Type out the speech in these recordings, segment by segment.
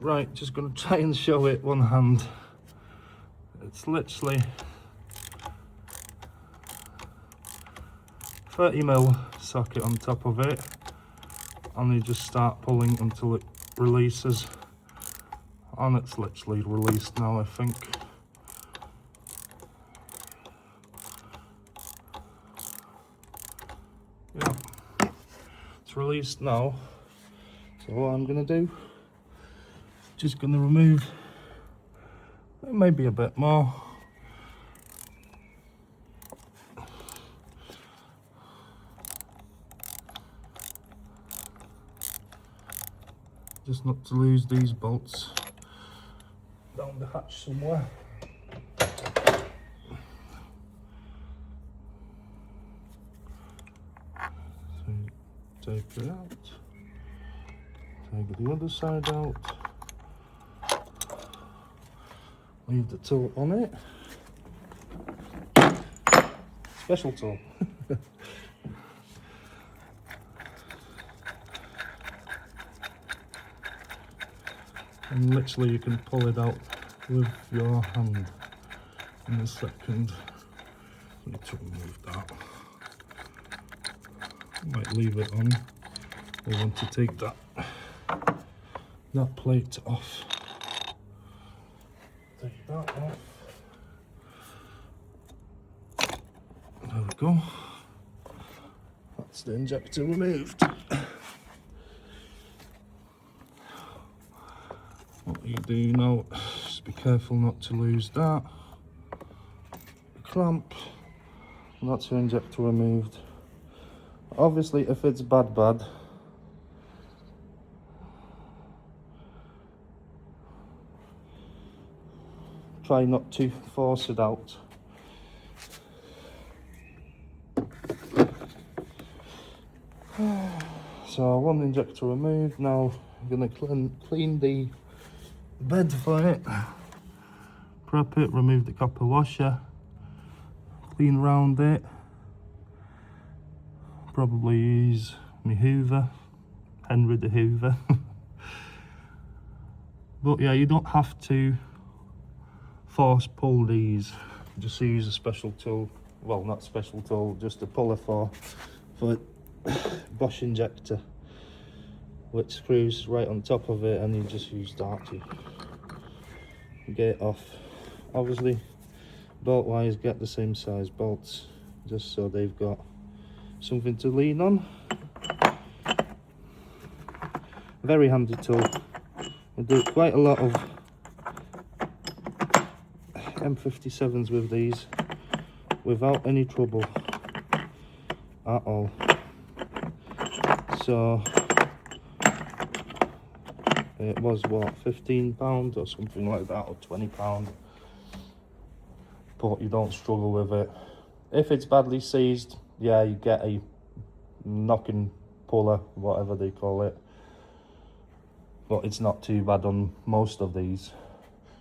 Right, just going to try and show it one hand. It's literally 30mm socket on top of it, and you just start pulling until it releases, and it's literally released now, I think. Yeah, it's released now. So what I'm going to do, just going to remove maybe a bit more. Just not to lose these bolts down the hatch somewhere. So take it out, take the other side out, leave the tool on it. Special tool. And literally you can pull it out with your hand in a second. I need to remove that. I might leave it on. I want to take that plate off. Take that off. There we go. That's the injector removed. What you do now, just be careful not to lose that. Clamp. And that's your injector removed. Obviously, if it's bad, try not to force it out. So one injector removed. Now I'm going to clean the bed for it, prep it, remove the copper washer, clean round it, probably use my Hoover, Henry the Hoover. But yeah, you don't have to force pull these, just use a special tool, well, not special tool, just a puller for Bosch injector, which screws right on top of it, and you just use that to get it off. Obviously, bolt wise, get the same size bolts, just so they've got something to lean on. Very handy tool. I do quite a lot of M57s with these without any trouble at all. So it was what, £15 or something like that, or £20, but you don't struggle with it. If it's badly seized, yeah, you get a knocking puller, whatever they call it, but it's not too bad on most of these.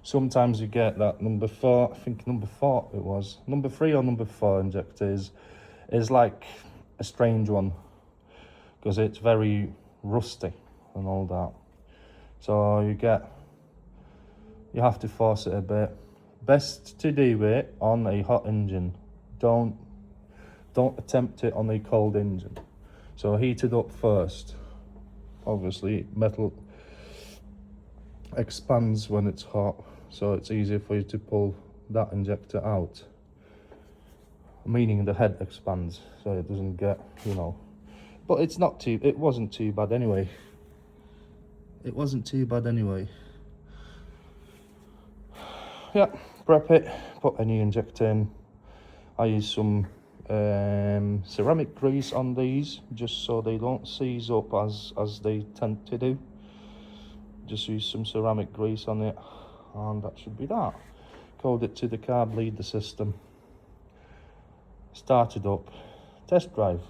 Sometimes you get that number 4, I think number 4 it was, number 3 or number 4 injectors is like a strange one, because it's very rusty and all that. So you have to force it a bit. Best to do it on a hot engine. Don't attempt it on a cold engine. So heat it up first. Obviously, metal expands when it's hot, so it's easier for you to pull that injector out. Meaning the head expands, so it doesn't get, you know. But it wasn't too bad anyway. It wasn't too bad anyway. Yeah, prep it, put any injector in. I use some ceramic grease on these, just so they don't seize up as they tend to do. Just use some ceramic grease on it, and that should be that. Code it to the carb leader system. Start it up. Test drive.